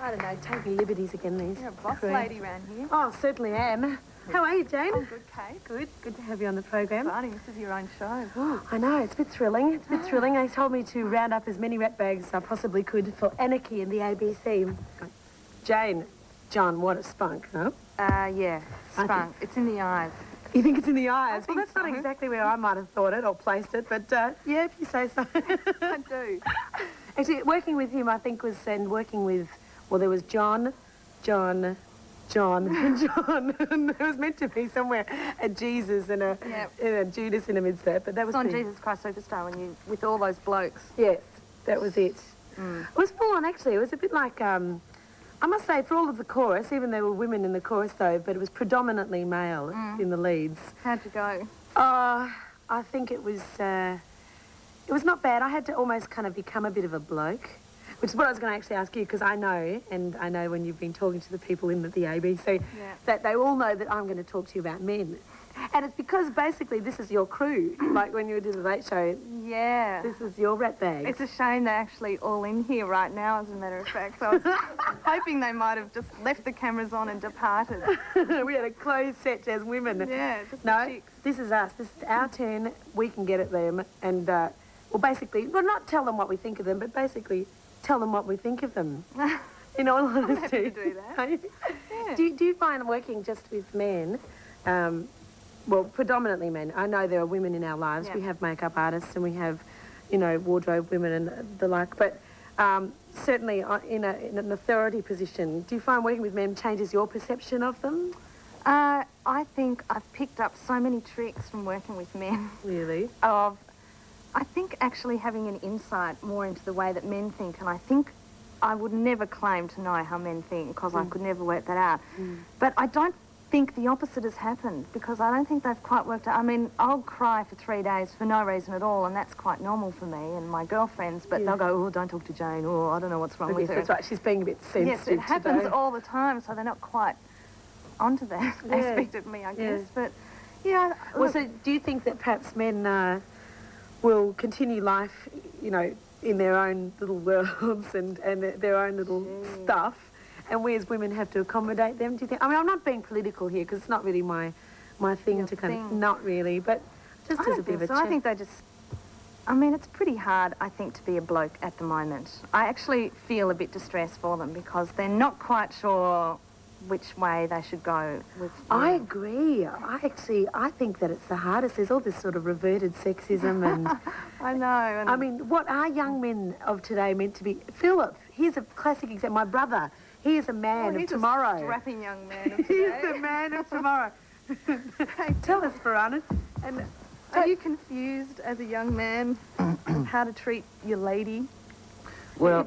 I don't know, taking liberties again, these. You're a boss crew. lady around here. Oh, certainly am. How are you, Jane? I'm good, Kate. Good. Good to have you on the program. Exciting. This is your own show. Ooh. I know, it's a bit thrilling. It's a bit thrilling. They told me to round up as many rat bags as I possibly could for Anarchy in the ABC. Jane, John, what a spunk, huh? Yeah. Spunk. It's in the eyes. You think it's in the eyes? Well, think that's not so. exactly where I might have thought it or placed it, but yeah, if you say so. I do. Actually, working with him, I think, was working with, well, there was John, and John. And there was meant to be somewhere a Jesus and a Judas in the midst there, but that was It's on pretty... Jesus Christ Superstar when you, with all those blokes. Yes, that was it. Mm. It was full on, actually. It was a bit like, I must say, for all of the chorus, even there were women in the chorus, though, but it was predominantly male in the leads. How'd you go? I think it was not bad. I had to almost kind of become a bit of a bloke, which is what I was going to actually ask you, because I know when you've been talking to the people in the ABC, that they all know that I'm going to talk to you about men. And it's because basically this is your crew, like when you did the Late Show. Yeah. This is your rat bag. It's a shame they're actually all in here right now, as a matter of fact. So I was hoping they might have just left the cameras on and departed. We had a closed set as women. Yeah, just no, the chicks. this is us. This is our turn. We can get at them and, well, basically, well, not tell them what we think of them, but basically tell them what we think of them. In all honesty. I'm happy to do that. Yeah. Do you find working just with men, well, predominantly men. I know there are women in our lives. Yeah. We have makeup artists and we have, you know, wardrobe women and the like. But certainly in an authority position, do you find working with men changes your perception of them? I think I've picked up so many tricks from working with men. Really? I think actually having an insight more into the way that men think, and I think I would never claim to know how men think because I could never work that out. But I don't think the opposite has happened because I don't think they've quite worked out. I mean, I'll cry for 3 days for no reason at all, and that's quite normal for me and my girlfriends, but they'll go, oh, don't talk to Jane, or I don't know what's wrong with her. That's right, she's being a bit sensitive. Yes, it happens today. all the time, so they're not quite onto that aspect of me, I guess. But, yeah. Well, look, so do you think that perhaps men will continue life, you know, in their own little worlds and their own little stuff, and we as women have to accommodate them, do you think? I mean, I'm not being political here because it's not really my thing to kind of... Not really, but just as a bit of a chat. I think they just... I mean, it's pretty hard, I think, to be a bloke at the moment. I actually feel a bit distressed for them because they're not quite sure which way they should go with... I agree. I think that it's the hardest. There's all this sort of reverted sexism and... I know. And I mean, what are young men of today meant to be? Philip, here's a classic example. My brother, he is a man of tomorrow. He's a strapping young man of today. He's the man of tomorrow. Hey, tell us, Ceberano. And are you confused as a young man how to treat your lady? Well,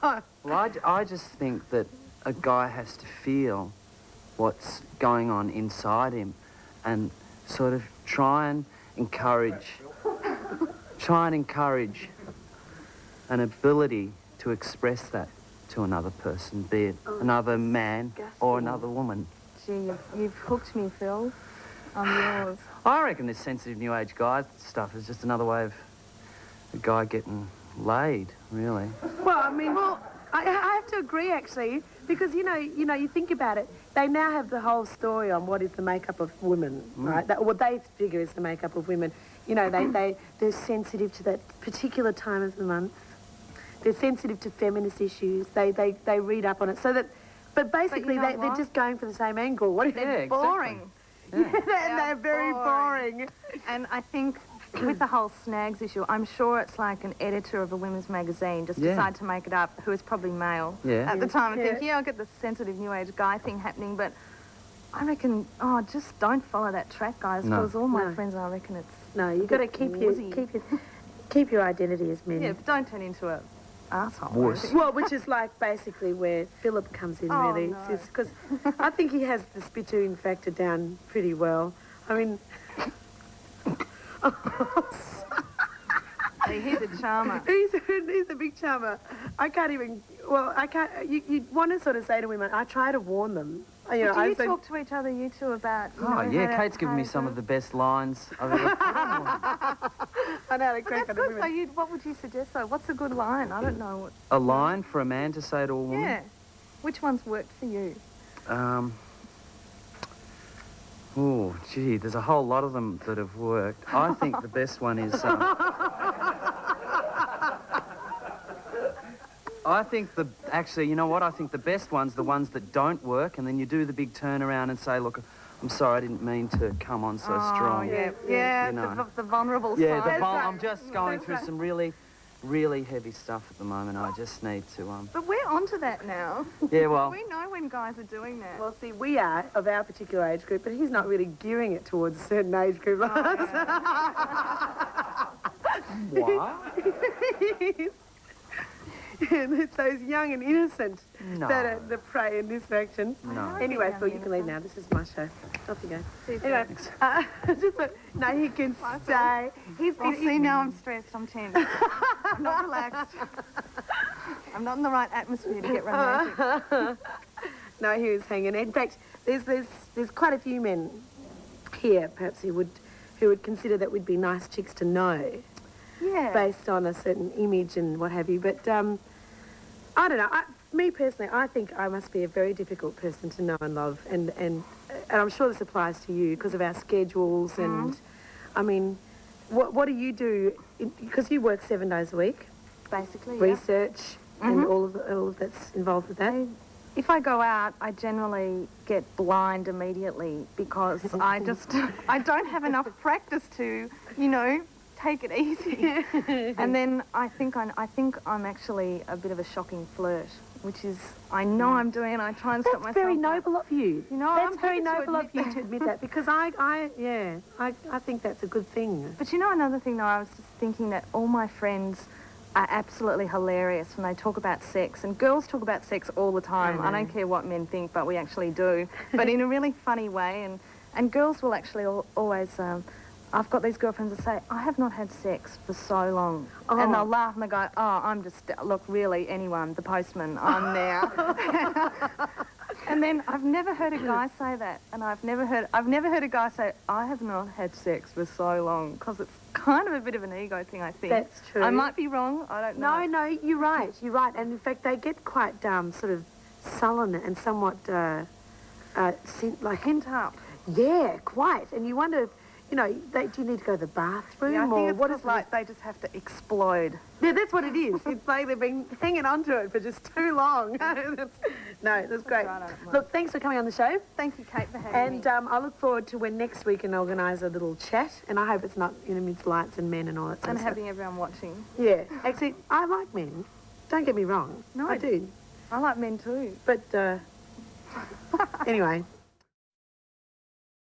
I just think that a guy has to feel what's going on inside him and sort of try and encourage an ability to express that to another person, be it another man or another woman. Gee, you've hooked me, Phil. I'm yours. I reckon this sensitive new age guy stuff is just another way of a guy getting laid, really. well, I mean, I have to agree actually, because you know, you think about it. They now have the whole story on what is the makeup of women, right? What they figure is the makeup of women. You know, they're sensitive to that particular time of the month. They're sensitive to feminist issues. They read up on it. So that, but basically they're just going for the same angle. What is They're boring. Exactly. And they're very boring. And I think with the whole snags issue, I'm sure it's like an editor of a women's magazine just decided to make it up, who is probably male at the time, and think, I'll get the sensitive new age guy thing happening, but I reckon, just don't follow that track, guys, because all my friends, I reckon it's... No, you've got to keep your identity as men. Yeah, but don't turn into a asshole. Worse. Well, which is like basically where Philip comes in, really. No. Because I think he has the spittoon factor down pretty well. I mean... He's a charmer. He's a big charmer. I can't even... Well, I can't... You want to sort of say to women, I try to warn them. You know, Do you I said, talk to each other, you two, about... You Oh, know, yeah, how to- Kate's given how me to some do of it? the best lines I've ever put on one. I know, the But crack that's on the good. So women. what would you suggest, though? What's a good line? I don't know what... A line for a man to say to a woman? Yeah. Which one's worked for you? Oh, gee, there's a whole lot of them that have worked. I think the best one is... I think actually, you know what? I think the best one's the ones that don't work, and then you do the big turnaround and say, look, I'm sorry, I didn't mean to come on so strong. Oh, yeah, You know. the vulnerable Yeah, side. I'm just going through some really, really heavy stuff at the moment. I just need to, But we're onto that now. Yeah, well... We know when guys are doing that. Well, see, we are of our particular age group, but he's not really gearing it towards a certain age group. What? And it's those young and innocent No. that are the prey in this faction. No. Anyway, young Phil, and you can leave now. This is my show. Off you go. Super. Anyway, no, he can stay. Well, see, now I'm stressed. I'm tense. I'm not relaxed. I'm not in the right atmosphere to get romantic. No, he was hanging. In fact, there's quite a few men here, perhaps, who would consider that we'd be nice chicks to know, Yeah. based on a certain image and what have you. But I don't know. Me personally, I think I must be a very difficult person to know and love, and I'm sure this applies to you because of our schedules and, I mean, what do you do? Because you work 7 days a week, Basically, yeah. research and all of that's involved with that. If I go out, I generally get blind immediately because I don't have enough practice to, you know, take it easy. And then I think I'm actually a bit of a shocking flirt, which is, I know I'm doing, and I try and stop myself. That's very but- noble of you. You know, That's I'm very happy to noble of admit you to admit that, because I think that's a good thing. But you know another thing, though, I was just thinking that all my friends are absolutely hilarious when they talk about sex. And girls talk about sex all the time. I don't care what men think, but we actually do. But in a really funny way. And girls will actually always... I've got these girlfriends that say, I have not had sex for so long. Oh. And they'll laugh and they go, oh, I'm just... Look, really, anyone, the postman, I'm there. And then I've never heard a guy say that. And I've never heard a guy say, I have not had sex for so long. Because it's kind of a bit of an ego thing, I think. That's true. I might be wrong. I don't know. No, you're right. You're right. And in fact, they get quite sort of sullen and somewhat like Hint up. yeah, quite. And you wonder, you know, do you need to go to the bathroom Yeah, I or think it's what 'cause, is like they just have to explode. Yeah, that's what it is. It's like they've been hanging on to it for just too long. That's great. right, I don't mind. Look, thanks for coming on the show. Thank you, Kate, for having And me. I look forward to when next we can organise a little chat. And I hope it's not amidst lights and men and all that sort And of stuff. having everyone watching. Yeah, actually, I like men. Don't get me wrong. No. I do. I like men too. But anyway,